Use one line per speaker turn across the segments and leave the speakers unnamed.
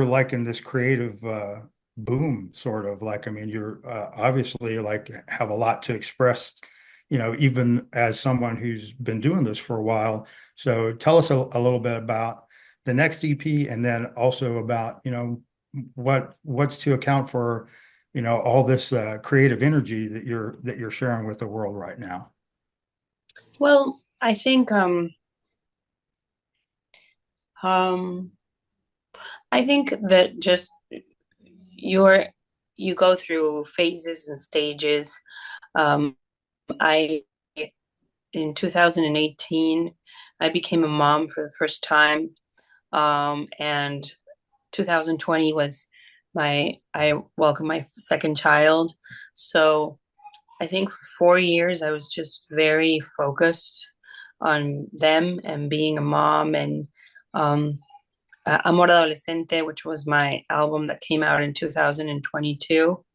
like in this creative boom, sort of like, I mean, you're obviously like have a lot to express, even as someone who's been doing this for a while. So tell us a little bit about the next EP, and then also about, what's to account for, all this creative energy that you're sharing with the world right now.
Well, I think um I think that just you're you go through phases and stages. I In 2018 I became a mom for the first time. And 2020 was my I welcomed my second child. So I think for 4 years I was just very focused on them and being a mom. And um, Amor Adolescente, which was my album that came out in 2022,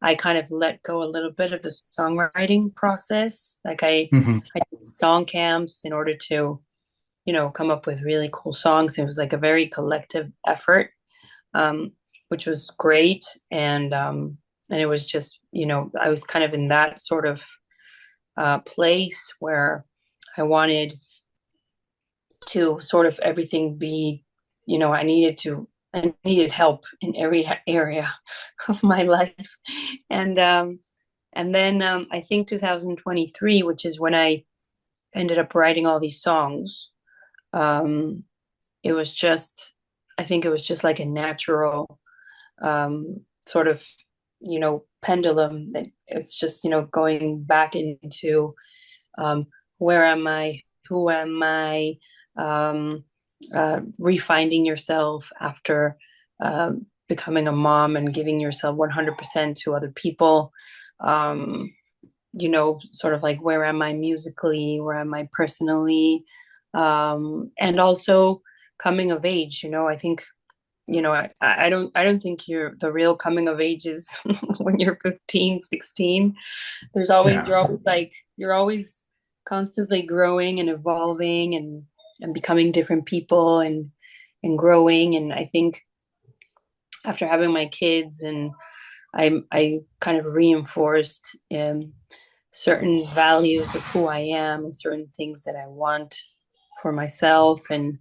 I kind of let go a little bit of the songwriting process.
Hmm.
I did song camps in order to, come up with really cool songs. It was like a very collective effort, um, which was great. And it was just, I was kind of in that sort of place where I wanted to sort of everything be, I needed help in every area of my life. And then I think 2023, which is when I ended up writing all these songs, um, it was just, I think it was just like a natural sort of, pendulum that it's just, going back into where am I, who am I, um, refinding yourself after becoming a mom and giving yourself 100% to other people. Um, Sort of like where am I musically, where am I personally, and also coming of age. I think I don't think you're the real coming of age is when you're 15, 16.
Yeah.
You're always constantly growing and evolving and becoming different people and growing. And I think after having my kids, and I kind of reinforced certain values of who I am and certain things that I want for myself, and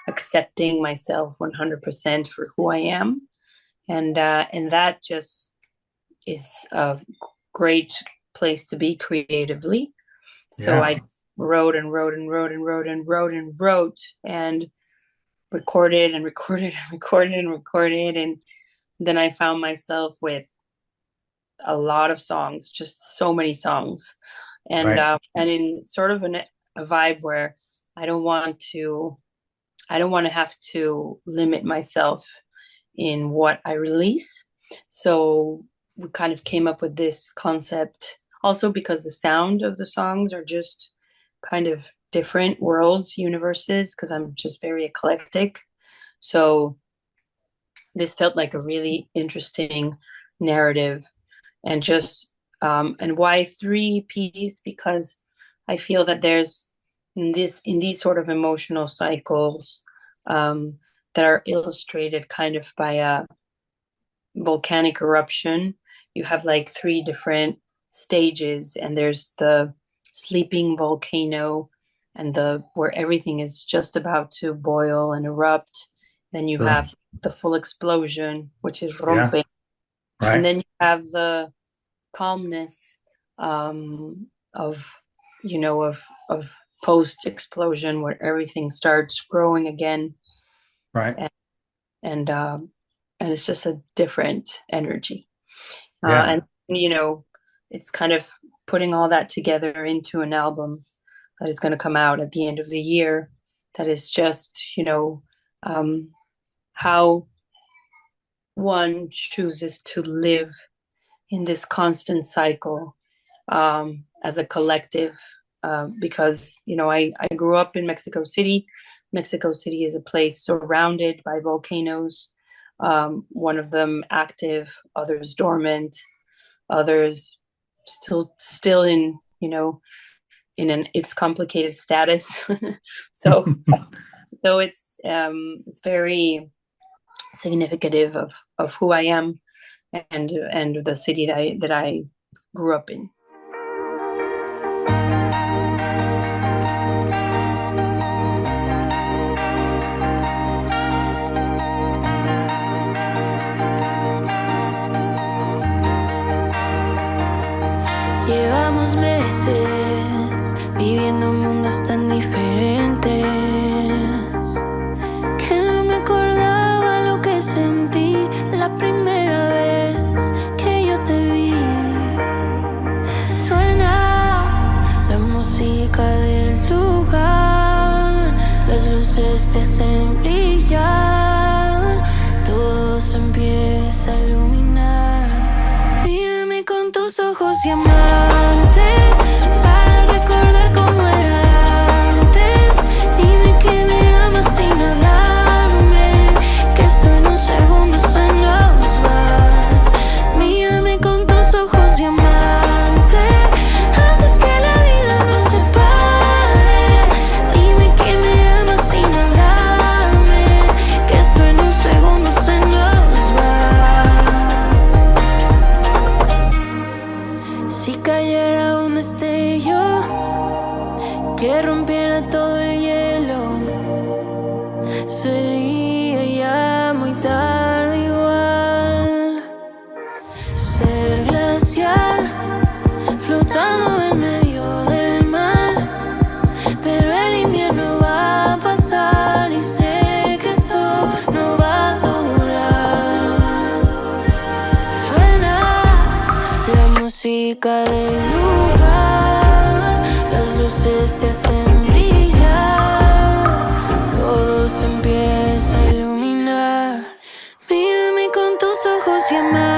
accepting myself 100% for who I am. And that just is a great place to be creatively. So
Yeah.
I wrote and wrote and wrote and wrote and wrote and wrote and recorded and recorded and recorded and recorded. And then I found myself with a lot of songs, just so many songs.
Right.
And in sort of a vibe where I don't want to I don't want to have to limit myself in what I release. So we kind of came up with this concept also because the sound of the songs are just kind of different worlds, universes, because I'm just very eclectic. So this felt like a really interesting narrative. And just and why three P's? Because I feel that there's in these sort of emotional cycles um, that are illustrated kind of by a volcanic eruption. You have like three different stages, and there's the sleeping volcano, and the where everything is just about to boil and erupt. Then you
Sure.
have the full explosion, which is
Yeah.
rompe, and
Right.
then you have the calmness of of post explosion, where everything starts growing again,
Right.
and and um, and it's just a different energy. And
Yeah.
it's kind of putting all that together into an album that is going to come out at the end of the year. That is just um, how one chooses to live in this constant cycle as a collective. Because I grew up in Mexico City. Mexico City is a place surrounded by volcanoes. One of them active, others dormant, others still in in an its complicated status. so so it's very significative of who I am and the city that I grew up in.
Llevamos meses viviendo mundos tan diferentes que no me acordaba lo que sentí la primera vez que yo te vi. Suena la música del lugar, las luces te hacen brillar, todo se empieza a iluminar. Mírame con tus ojos diamantes para recordar cómo era antes. Dime que me amas sin hablarme, que esto en un segundo se nos va. Mírame con tus ojos diamantes antes que la vida nos separe. Dime que me amas sin hablarme, que esto en un segundo se nos va. Si cayera un destello que rompiera todo el hielo, sería ya muy tarde igual. Ser glaciar, flotando en medio del mar, pero el invierno va a pasar y sé que esto no va a durar. Suena la música del lugar, las luces te hacen brillar, todo se empieza a iluminar. Mírame con tus ojos y amar.